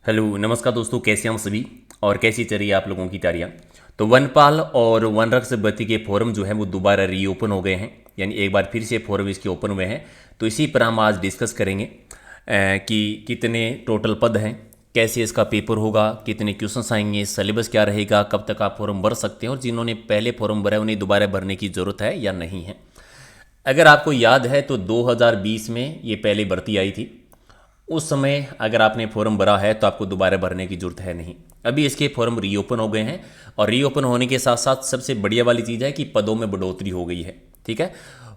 Hello नमस्कार दोस्तों, कैसे हैं हम सभी और कैसी चल रही है आप लोगों की तैयारियां। तो वनपाल और वनरक्षक भर्ती के फोरम जो है वो दोबारा रीओपन हो गए हैं, यानी एक बार फिर से फोरम इसके ओपन हुए हैं। तो इसी पर हम आज डिस्कस करेंगे कि कितने टोटल पद हैं, कैसे इसका पेपर होगा, कितने क्वेश्चंस आएंगे, सिलेबस क्या रहेगा, कब तक आप फॉर्म भर सकते हैं और जिन्होंने पहले फॉर्म भरा है उन्हें दोबारा भरने की ज़रूरत है या नहीं है। अगर आपको याद है तो 2020 में ये पहले भर्ती आई थी। उस समय अगर आपने फॉर्म भरा है तो आपको दोबारा भरने की जरूरत है नहीं। अभी इसके फॉर्म रीओपन हो गए हैं और रीओपन होने के साथ साथ सबसे बढ़िया वाली चीज़ है कि पदों में बढ़ोतरी हो गई है। ठीक है,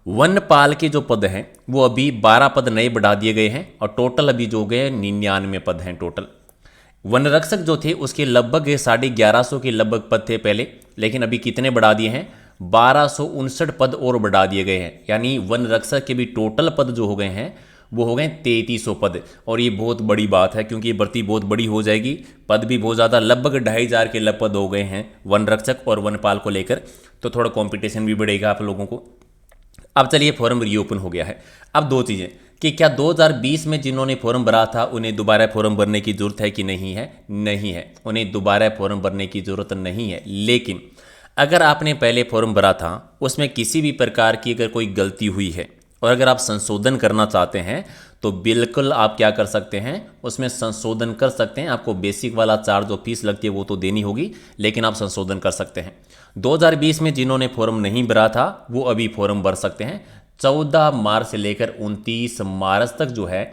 वनपाल के जो पद हैं वो अभी 12 पद नए बढ़ा दिए गए हैं और टोटल अभी जो गए 99 पद हैं टोटल। वनरक्षक जो थे उसके लगभग 1150 के लगभग पद थे पहले, लेकिन अभी कितने बढ़ा दिए हैं, 1259 पद और बढ़ा दिए गए हैं। यानी वनरक्षक के भी टोटल पद जो हो गए हैं वो हो गए 3300 पद। और ये बहुत बड़ी बात है क्योंकि ये भर्ती बहुत बड़ी हो जाएगी, पद भी बहुत ज़्यादा, लगभग 2500 के लगभग पद हो गए हैं वनरक्षक और वनपाल को लेकर। तो थोड़ा कंपटीशन भी बढ़ेगा आप लोगों को। अब चलिए फॉर्म रीओपन हो गया है। अब दो चीज़ें कि क्या 2020 में जिन्होंने फॉर्म भरा था उन्हें दोबारा फॉर्म भरने की ज़रूरत है कि नहीं है। नहीं है, उन्हें दोबारा फॉर्म भरने की ज़रूरत नहीं है। लेकिन अगर आपने पहले फॉर्म भरा था उसमें किसी भी प्रकार की अगर कोई गलती हुई है और अगर आप संशोधन करना चाहते हैं तो बिल्कुल आप क्या कर सकते हैं, उसमें संशोधन कर सकते हैं। आपको बेसिक वाला चार्ज जो फीस लगती है वो तो देनी होगी, लेकिन आप संशोधन कर सकते हैं। 2020 में जिन्होंने फॉर्म नहीं भरा था वो अभी फॉर्म भर सकते हैं। 14 मार्च से लेकर 29 मार्च तक जो है,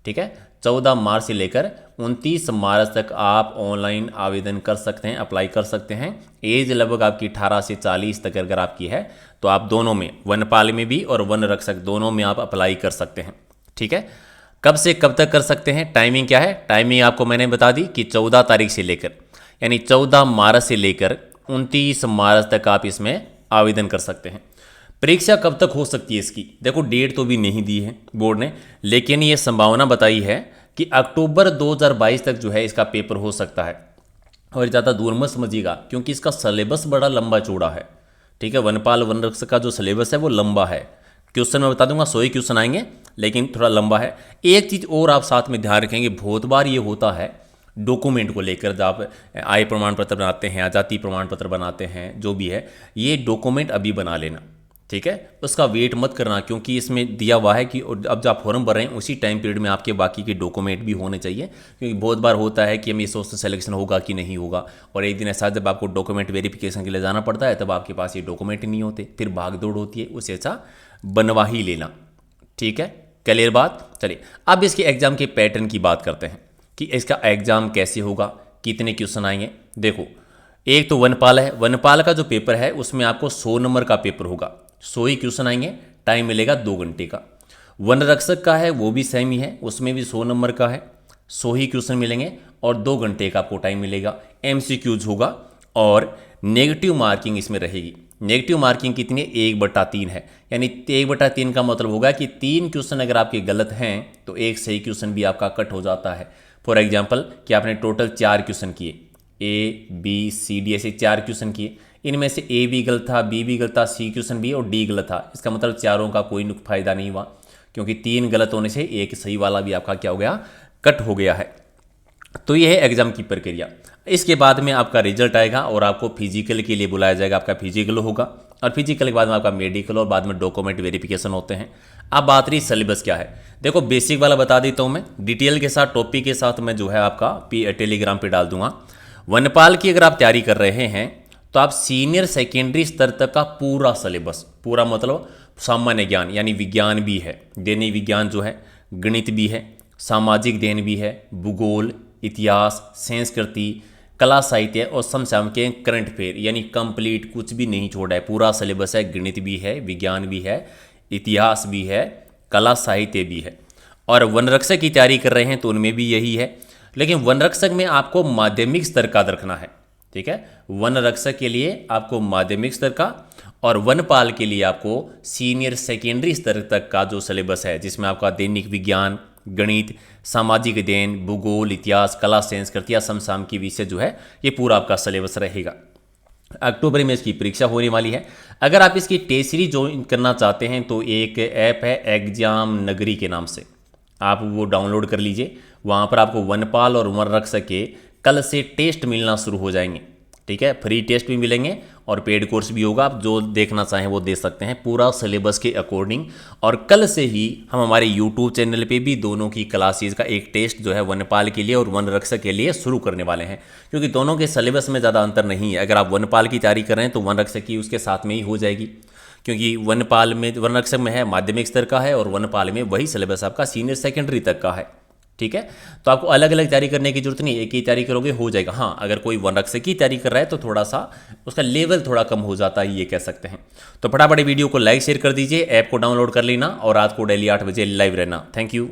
ठीक है, 14 मार्च से लेकर 29 मार्च तक आप ऑनलाइन आवेदन कर सकते हैं, अप्लाई कर सकते हैं। एज लगभग आपकी 18 से 40 तक अगर आपकी है तो आप दोनों में, वनपाल में भी और वन रक्षक दोनों में आप अप्लाई कर सकते हैं। ठीक है, कब से कब तक कर सकते हैं, टाइमिंग क्या है, टाइमिंग आपको मैंने बता दी कि 14 तारीख से लेकर, यानी 14 मार्च से लेकर 29 मार्च तक आप इसमें आवेदन कर सकते हैं। परीक्षा कब तक हो सकती है इसकी, देखो डेट तो भी नहीं दी है बोर्ड ने, लेकिन ये संभावना बताई है कि अक्टूबर 2022 तक जो है इसका पेपर हो सकता है। और ज़्यादा दूर मत समझिएगा क्योंकि इसका सिलेबस बड़ा लंबा चौड़ा है। ठीक है, वनपाल वनरक्षक का जो सिलेबस है वो लंबा है। क्वेश्चन मैं बता दूंगा 100 ही क्वेश्चन आएंगे, लेकिन थोड़ा लंबा है। एक चीज़ और आप साथ में ध्यान रखेंगे, बहुत बार ये होता है डॉक्यूमेंट को लेकर, जब आप आय प्रमाण पत्र बनाते हैं, जाति प्रमाण पत्र बनाते हैं, जो भी है, ये डॉक्यूमेंट अभी बना लेना। ठीक है, उसका वेट मत करना क्योंकि इसमें दिया हुआ है कि अब जब आप फॉर्म भर रहे हैं उसी टाइम पीरियड में आपके बाकी के डॉक्यूमेंट भी होने चाहिए। क्योंकि बहुत बार होता है कि हम ये सोचते सिलेक्शन होगा कि नहीं होगा, और एक दिन ऐसा जब आपको डॉक्यूमेंट वेरिफिकेशन के लिए जाना पड़ता है तब आपके पास ये डॉक्यूमेंट नहीं होते, फिर भाग दौड़ होती है। उससे अच्छा बनवा ही लेना। ठीक है, क्लियर बात। चलिए अब इसके एग्जाम के पैटर्न की बात करते हैं कि इसका एग्जाम कैसे होगा, कितने क्वेश्चन आएंगे। देखो, एक तो वनपाल है, वनपाल का जो पेपर है उसमें आपको 100 नंबर का पेपर होगा, 100 ही क्वेश्चन आएंगे, टाइम मिलेगा 2 घंटे का। वन रक्षक का है वो भी सेम ही है, उसमें भी 100 नंबर का है, 100 ही क्वेश्चन मिलेंगे और 2 घंटे का आपको टाइम मिलेगा। MCQs होगा और नेगेटिव मार्किंग इसमें रहेगी। नेगेटिव मार्किंग कितनी है, 1/3 है। यानी 1/3 का मतलब होगा कि 3 क्वेश्चन अगर आपके गलत हैं तो एक सही क्वेश्चन भी आपका कट हो जाता है। फॉर एग्जाम्पल कि आपने टोटल 4 क्वेश्चन किए, ABCD ऐसे 4 क्वेश्चन किए, इनमें से A भी गलत था, B भी गलत था, C क्वेश्चन भी और D गलत था। इसका मतलब चारों का कोई फायदा नहीं हुआ क्योंकि 3 गलत होने से एक सही वाला भी आपका क्या हो गया, कट हो गया है। तो ये है एग्जाम की प्रक्रिया। इसके बाद में आपका रिजल्ट आएगा और आपको फिजिकल के लिए बुलाया जाएगा। आपका फिजिकल होगा और फिजिकल के बाद में आपका मेडिकल और बाद में डॉक्यूमेंट वेरिफिकेशन होते हैं। अब बात रही सिलेबस क्या है, देखो बेसिक वाला बता देता हूँ मैं, डिटेल के साथ टॉपिक के साथ मैं जो है आपका टेलीग्राम पे डाल दूंगा। वनपाल की अगर आप तैयारी कर रहे हैं तो आप सीनियर सेकेंडरी स्तर तक का पूरा सिलेबस, पूरा मतलब सामान्य ज्ञान यानी विज्ञान भी है, दैनिक विज्ञान जो है, गणित भी है, सामाजिक अध्ययन भी है, भूगोल, इतिहास, संस्कृति, कला साहित्य और समसामयिक करंट अफेयर, यानी कंप्लीट कुछ भी नहीं छोड़ा है, पूरा सिलेबस है। गणित भी है, विज्ञान भी है, इतिहास भी है, कला साहित्य भी है। और वनरक्षक की तैयारी कर रहे हैं तो उनमें भी यही है, लेकिन वनरक्षक में आपको माध्यमिक स्तर का रखना है। ठीक है, वनरक्षक के लिए आपको माध्यमिक स्तर का और वनपाल के लिए आपको सीनियर सेकेंडरी स्तर तक का जो सिलेबस है, जिसमें आपका दैनिक विज्ञान, गणित, सामाजिक अध्ययन, भूगोल, इतिहास, कला, संस्कृति या समसामयिक विषय जो है ये पूरा आपका सिलेबस रहेगा। अक्टूबर में इसकी परीक्षा होने वाली है। अगर आप इसकी टेस्ट सीरीज ज्वाइन करना चाहते हैं तो एक ऐप है एग्जाम नगरी के नाम से, आप वो डाउनलोड कर लीजिए। वहाँ पर आपको वनपाल और वनरक्षक के कल से टेस्ट मिलना शुरू हो जाएंगे। ठीक है, फ्री टेस्ट भी मिलेंगे और पेड कोर्स भी होगा। आप जो देखना चाहें वो देख सकते हैं पूरा सिलेबस के अकॉर्डिंग। और कल से ही हम हमारे यूट्यूब चैनल पे भी दोनों की क्लासेस का एक टेस्ट जो है वनपाल के लिए और वनरक्षक के लिए शुरू करने वाले हैं, क्योंकि दोनों के सिलेबस में ज़्यादा अंतर नहीं है। अगर आप वनपाल की तैयारी कर रहे हैं तो वनरक्षक की उसके साथ में ही हो जाएगी, क्योंकि वनपाल में वनरक्षक में है माध्यमिक स्तर का है और वनपाल में वही सिलेबस आपका सीनियर सेकेंडरी तक का है। ठीक है, तो आपको अलग अलग तैयारी करने की जरूरत नहीं, एक ही तैयारी करोगे हो जाएगा। हाँ, अगर कोई वनरक्षक की तैयारी कर रहा है तो थोड़ा सा उसका लेवल थोड़ा कम हो जाता है, ये कह सकते हैं। तो फटाफट वीडियो को लाइक शेयर कर दीजिए, ऐप को डाउनलोड कर लेना और रात को डेली 8 बजे लाइव रहना। Thank you.